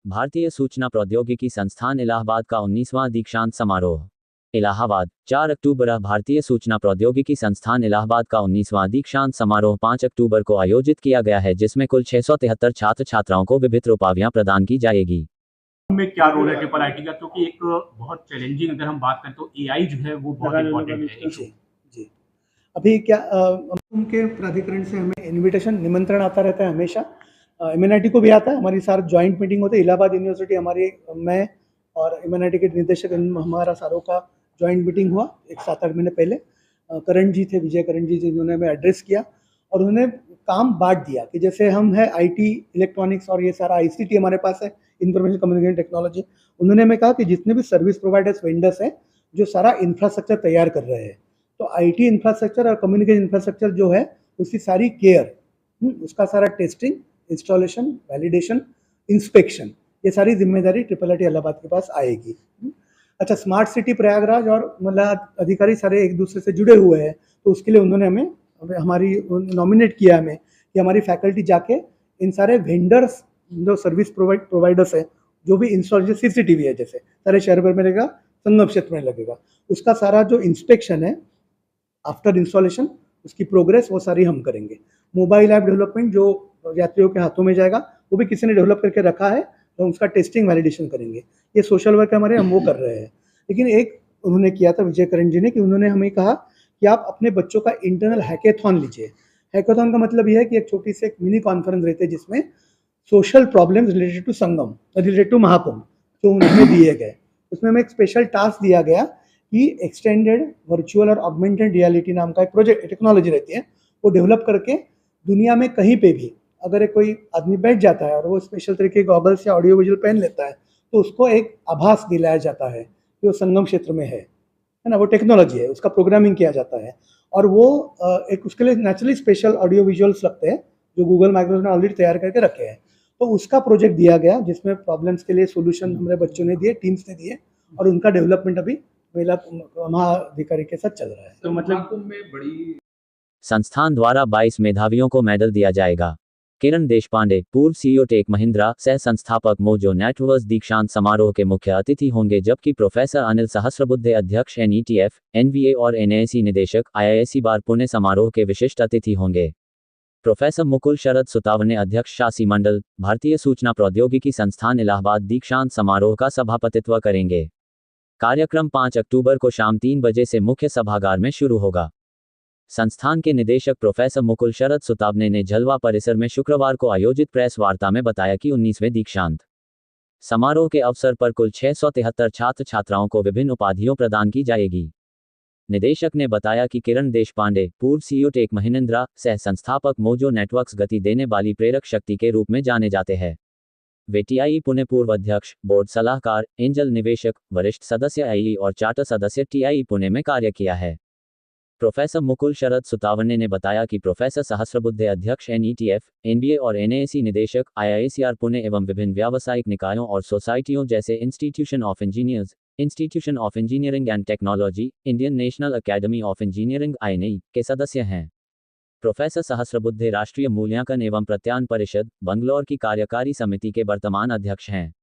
भारतीय सूचना प्रौद्योगिकी संस्थान इलाहाबाद का 19वां दीक्षांत समारोह। इलाहाबाद, 4 अक्टूबर। भारतीय सूचना प्रौद्योगिकी संस्थान इलाहाबाद का 19वां दीक्षांत समारोह 5 अक्टूबर को आयोजित किया गया है, जिसमें कुल 673 छात्र छात्राओं को विभिन्न उपाधियां प्रदान की जाएगी। में क्या रोल है ट्रिपल आईटी का, क्योंकि एक बहुत चैलेंजिंग अगर हम बात करें तो एआई जो है वो बहुत इम्पोर्टेंट है। जी, अभी क्या उनके प्राधिकरण से हमें इनविटेशन निमंत्रण आता रहता है हमेशा। एमएनआईटी को भी आता है, हमारी सारी जॉइंट मीटिंग होती है। इलाहाबाद यूनिवर्सिटी हमारी, मैं और एमएनआईटी के निदेशक, हमारा सारों का जॉइंट मीटिंग हुआ एक 7-8 महीने पहले। करण जी थे, विजय करण जी, जिन्होंने हमें एड्रेस किया और उन्होंने काम बांट दिया कि जैसे हम है आईटी, इलेक्ट्रॉनिक्स और ये सारा आईसीटी हमारे पास है, इंफॉर्मेशन कम्युनिकेशन टेक्नोलॉजी। उन्होंने हमें कहा कि जितने भी सर्विस प्रोवाइडर्स, वेंडर्स हैं जो सारा इंफ्रास्ट्रक्चर तैयार कर रहे हैं, तो आईटी इंफ्रास्ट्रक्चर और कम्युनिकेशन इंफ्रास्ट्रक्चर जो है उसकी सारी केयर, उसका सारा टेस्टिंग, इंस्टॉलेशन, वैलिडेशन, इंस्पेक्शन, ये सारी जिम्मेदारी ट्रिपल आईटी इलाहाबाद के पास आएगी। अच्छा, स्मार्ट सिटी प्रयागराज और मतलब अधिकारी सारे एक दूसरे से जुड़े हुए हैं, तो उसके लिए उन्होंने हमें हमारी नॉमिनेट किया हमें कि हमारी फैकल्टी जाके इन सारे वेंडर्स, जो सर्विस प्रोवाइडर्स है, जो भी इंस्टॉल, सीसीटीवी है जैसे सारे शहर भर में लगेगा, संगम क्षेत्र में लगेगा, उसका सारा जो इंस्पेक्शन है आफ्टर इंस्टॉलेशन, उसकी प्रोग्रेस वो सारी हम करेंगे। मोबाइल ऐप डेवलपमेंट जो यात्रियों के हाथों में जाएगा वो भी किसी ने डेवलप करके रखा है, तो उसका टेस्टिंग वैलिडेशन करेंगे। ये सोशल वर्क हमारे, हम वो कर रहे हैं। लेकिन एक उन्होंने किया था विजय करण जी ने, कि उन्होंने हमें कहा कि आप अपने बच्चों का इंटरनल हैकेथॉन लीजिए। हैकेथॉन का मतलब यह है कि एक छोटी सी एक मिनी कॉन्फ्रेंस रहती है जिसमें social problems related to Sangam, related to Mahakumbh जो उन्हें दिए गए, उसमें हमें एक स्पेशल टास्क दिया गया कि एक्सटेंडेड वर्चुअल और ऑगमेंटेड रियलिटी नाम का एक प्रोजेक्ट, टेक्नोलॉजी रहती है, वो डेवलप करके दुनिया में कहीं पे भी अगर एक कोई आदमी बैठ जाता है और वो स्पेशल तरीके के गॉगल्स या ऑडियो विजुअल पहन लेता है, तो उसको एक आभास दिलाया जाता है कि वो संगम क्षेत्र में है ना। वो टेक्नोलॉजी है, उसका प्रोग्रामिंग किया जाता है और वो एक उसके लिए नेचुरली स्पेशल ऑडियो विजुअल्स लगते हैं जो गूगल माइक्रोसॉफ्ट ने ऑलरेडी तैयार करके रखे हैं। तो उसका प्रोजेक्ट दिया गया जिसमें प्रॉब्लम्स के लिए सोल्यूशन हमारे बच्चों ने दिए, टीम्स ने दिए, और उनका डेवलपमेंट अभी महिला महाधिकारी के साथ चल रहा है। तो मतलब में बड़ी संस्थान द्वारा 22 मेधावियों को मेडल दिया जाएगा। किरण देशपांडे, पूर्व सीईओ टेक महिंद्रा, सह संस्थापक मोजो नेटवर्क्स दीक्षांत समारोह के मुख्य अतिथि होंगे, जबकि प्रोफेसर अनिल सहस्रबुद्धे, अध्यक्ष एनईटीएफ, एनवीए और एनएसी निदेशक, आईआईएसी बार पुणे समारोह के विशिष्ट अतिथि होंगे। प्रोफेसर मुकुल शरद सुतावने, अध्यक्ष शासी मंडल, भारतीय सूचना प्रौद्योगिकी संस्थान इलाहाबाद दीक्षांत समारोह का सभापतित्व करेंगे। कार्यक्रम 5 अक्टूबर को शाम 3 बजे से मुख्य सभागार में शुरू होगा। संस्थान के निदेशक प्रोफेसर मुकुल शरद सुतावने ने झलवा परिसर में शुक्रवार को आयोजित प्रेस वार्ता में बताया कि 19वें दीक्षांत समारोह के अवसर पर कुल 673 छात्र छात्राओं को विभिन्न उपाधियों प्रदान की जाएगी। निदेशक ने बताया कि किरण देशपांडे, पूर्व सीईओ टेक महिंद्रा, सह संस्थापक मोजो नेटवर्क्स गति देने वाली प्रेरक शक्ति के रूप में जाने जाते हैं। वे टीआई पुणे पूर्व अध्यक्ष, बोर्ड सलाहकार, एंजल निवेशक, वरिष्ठ सदस्य आईई और चार्टर सदस्य टीआई पुणे में कार्य किया है। प्रोफेसर मुकुल शरद सुतावने ने बताया कि प्रोफेसर सहस्रबुद्धे, अध्यक्ष एनईटीएफ, एनबीए और एनएसी निदेशक, आईआईएसीआर पुणे एवं विभिन्न व्यावसायिक निकायों और सोसाइटियों जैसे institution of engineers, institution of engineering and technology, Indian national academy of engineering INE के सदस्य हैं। प्रोफेसर सहस्रबुद्धे राष्ट्रीय मूल्यांकन एवं प्रत्यायन परिषद, बंगलौर की कार्यकारी समिति के वर्तमान अध्यक्ष हैं।